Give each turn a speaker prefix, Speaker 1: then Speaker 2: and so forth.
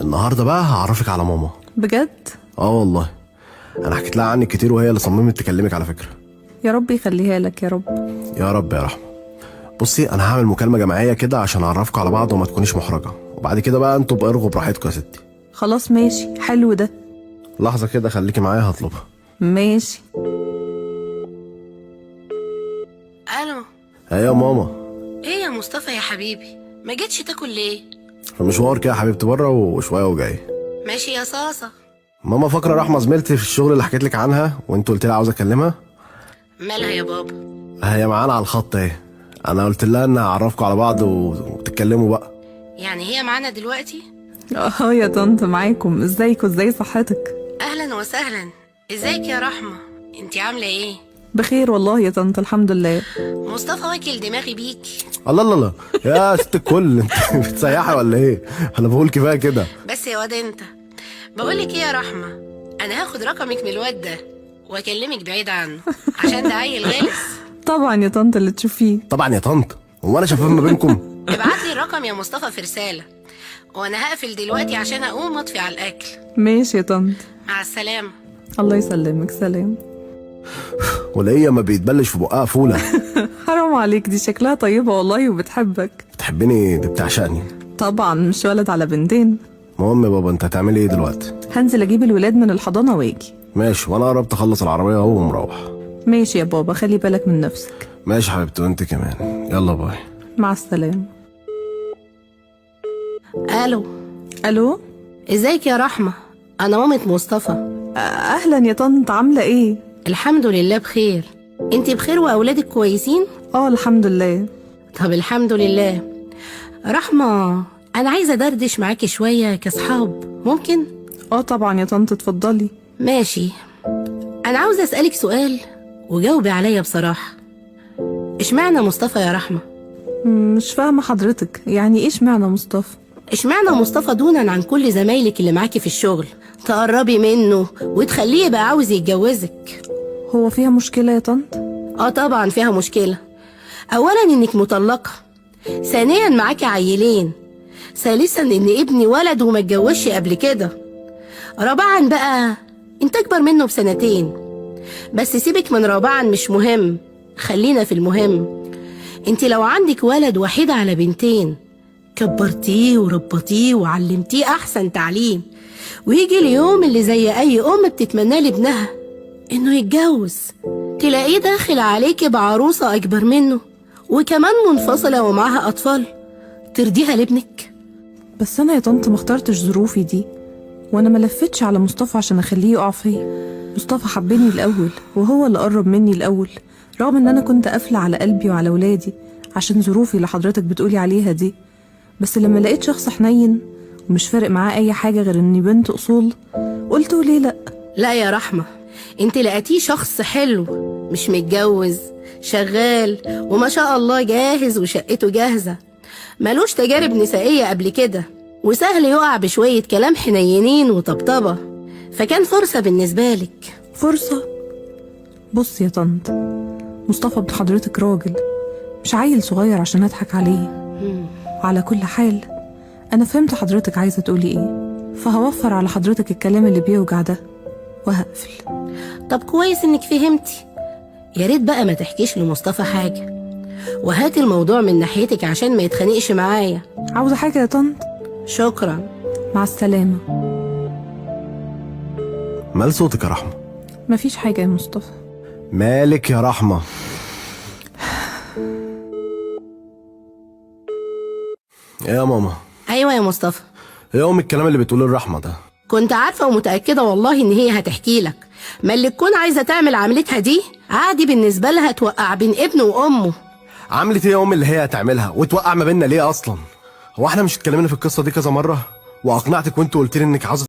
Speaker 1: النهارده بقى هعرفك على ماما.
Speaker 2: بجد؟
Speaker 1: والله انا حكيت لها عنك كتير وهي اللي صممت تكلمك على فكره.
Speaker 2: يا رب يخليها لك يا رب.
Speaker 1: يا رب يا رحمه. بصي انا هعمل مكالمه جماعيه كده عشان اعرفكم على بعض وما تكونيش محرجه، وبعد كده بقى انتوا بقى ارغوا براحتكم يا ستي.
Speaker 2: خلاص ماشي، حلو ده.
Speaker 1: لحظه كده خليكي معايا هطلبها.
Speaker 2: ماشي.
Speaker 3: الو.
Speaker 1: ايه يا ماما؟
Speaker 3: ايه يا مصطفى يا حبيبي، ما جيتش تاكل ليه؟
Speaker 1: في مشوار كده يا حبيبتي بره وشويه وجاي.
Speaker 3: ماشي يا صاصه.
Speaker 1: ماما فاكره رحمه زميلتي في الشغل اللي حكيت لك عنها وانت قلت لي عاوز اكلمها؟
Speaker 3: مالها يا بابا؟
Speaker 1: هي معانا على الخط اهي. انا قلت لها ان هعرفكم على بعض وتتكلموا بقى.
Speaker 3: يعني هي معانا دلوقتي؟
Speaker 2: يا طنط معاكم. ازيكوا؟ ازاي صحتك؟
Speaker 3: اهلا وسهلا. ازيك يا رحمه؟ انتي عامله ايه؟
Speaker 2: بخير والله يا طنط، الحمد لله.
Speaker 3: مصطفى واكل دماغي بيكي.
Speaker 1: الله الله الله يا ست الكل، انت بتسيحي ولا ايه؟ انا بقول كفايه كده.
Speaker 3: بس يا واد انت، بقولك ايه يا رحمه، انا هاخد رقمك من الواد ده واكلمك بعيد عنه عشان ده عيل غلس.
Speaker 2: طبعا يا طنط اللي تشوفيه.
Speaker 1: طبعا يا طنط، هو انا شفاف ما بينكم؟
Speaker 3: ابعتلي الرقم يا مصطفى في رساله، وانا هقفل دلوقتي عشان اقوم اطفي على الاكل.
Speaker 2: ماشي يا طنط.
Speaker 3: مع السلامه.
Speaker 2: الله يسلمك، سلام.
Speaker 1: ولا هي ما بيتبلش في بقها فوله؟
Speaker 2: حرام عليك، دي شكلها طيبة والله وبتحبك.
Speaker 1: بتحبني؟ دي بتعشقني.
Speaker 2: طبعا، مش ولد على بنتين.
Speaker 1: المهم يا بابا، انت هتعملي ايه دلوقتي؟
Speaker 2: هنزل اجيب الولاد من الحضانة واجي.
Speaker 1: ماشي، وانا قربت اخلص العربيه اهو ومروح.
Speaker 2: ماشي يا بابا، خلي بالك من نفسك.
Speaker 1: ماشي حبيبتي، وانت كمان. يلا باي.
Speaker 2: مع السلامة.
Speaker 3: الو.
Speaker 2: الو.
Speaker 3: ازيك يا رحمه؟ انا مامة مصطفى.
Speaker 2: اهلا يا طنط، عاملة ايه؟
Speaker 3: الحمد لله بخير. انتي بخير واولادك كويسين؟
Speaker 2: الحمد لله.
Speaker 3: طب الحمد لله. رحمه، انا عايزه ادردش معاكي شويه كاصحاب، ممكن؟
Speaker 2: طبعا يا طنط، اتفضلي.
Speaker 3: ماشي. انا عاوزه اسالك سؤال وجاوبي عليا بصراحه. اشمعنى مصطفى يا رحمه؟
Speaker 2: مش فاهمة حضرتك، يعني ايه اشمعنى مصطفى؟
Speaker 3: اشمعنى مصطفى دونا عن كل زمايلك اللي معاكي في الشغل؟ تقربي منه وتخليه يبقى عاوز يتجوزك.
Speaker 2: هو فيها مشكلة يا طنط؟
Speaker 3: طبعا فيها مشكله. اولا انك مطلقه، ثانيا معاكي عيلين، ثالثا ان ابني ولد وما اتجوزش قبل كده، رابعا بقى انت اكبر منه بسنتين. بس سيبك من رابعا، مش مهم، خلينا في المهم. انت لو عندك ولد وحيد على بنتين، كبرتيه وربطيه وعلمتيه احسن تعليم، ويجي اليوم اللي زي اي ام بتتمناه لابنها انه يتجوز، تلاقيه داخل عليكي بعروسه اكبر منه وكمان منفصله ومعاها اطفال، ترضيها لابنك؟
Speaker 2: بس انا يا طنط ما اخترتش ظروفي دي، وانا ما لفتش على مصطفى عشان اخليه يقع فيا. مصطفى حبني الاول وهو اللي قرب مني الاول، رغم ان انا كنت قافله على قلبي وعلى ولادي عشان ظروفي اللي حضرتك بتقولي عليها دي. بس لما لقيت شخص حنين ومش فارق معاه اي حاجه غير اني بنت اصول، قلت ليه لا.
Speaker 3: لا يا رحمه، انت لقيتيه شخص حلو، مش متجوز، شغال وما شاء الله جاهز وشقته جاهزه، ملوش تجارب نسائيه قبل كده، وسهل يقع بشويه كلام حنينين وطبطبه، فكان فرصه بالنسبه لك.
Speaker 2: فرصه؟ بص يا طنط، مصطفى ابن حضرتك راجل، مش عيل صغير عشان اضحك عليه. على كل حال انا فهمت حضرتك عايزه تقولي ايه، فهوفر على حضرتك الكلام اللي بيوجع ده وهقفل.
Speaker 3: طب كويس انك فهمتي. يا ريت بقى ما تحكيش لمصطفى حاجه، وهاتي الموضوع من ناحيتك عشان ما يتخانقش معايا.
Speaker 2: عاوزه حاجه يا طنط؟
Speaker 3: شكرا.
Speaker 2: مع السلامه.
Speaker 1: مال صوتك يا رحمه؟
Speaker 2: مفيش حاجه يا مصطفى.
Speaker 1: مالك يا رحمه؟ ايه يا ماما؟
Speaker 3: ايوه يا مصطفى.
Speaker 1: ايه الكلام اللي بتقوله الرحمه ده؟
Speaker 3: كنت عارفه ومتاكده والله ان هي هتحكي لك، ما اللي تكون عايزه تعمل عملتها دي عادي بالنسبه لها توقع بين ابنه وامه.
Speaker 1: عملت ايه يا اللي هي هتعملها وتوقع ما بيننا ليه اصلا؟ هو احنا مش اتكلمنا في القصه دي كذا مره واقنعتك وانت قلت لي انك عاوزه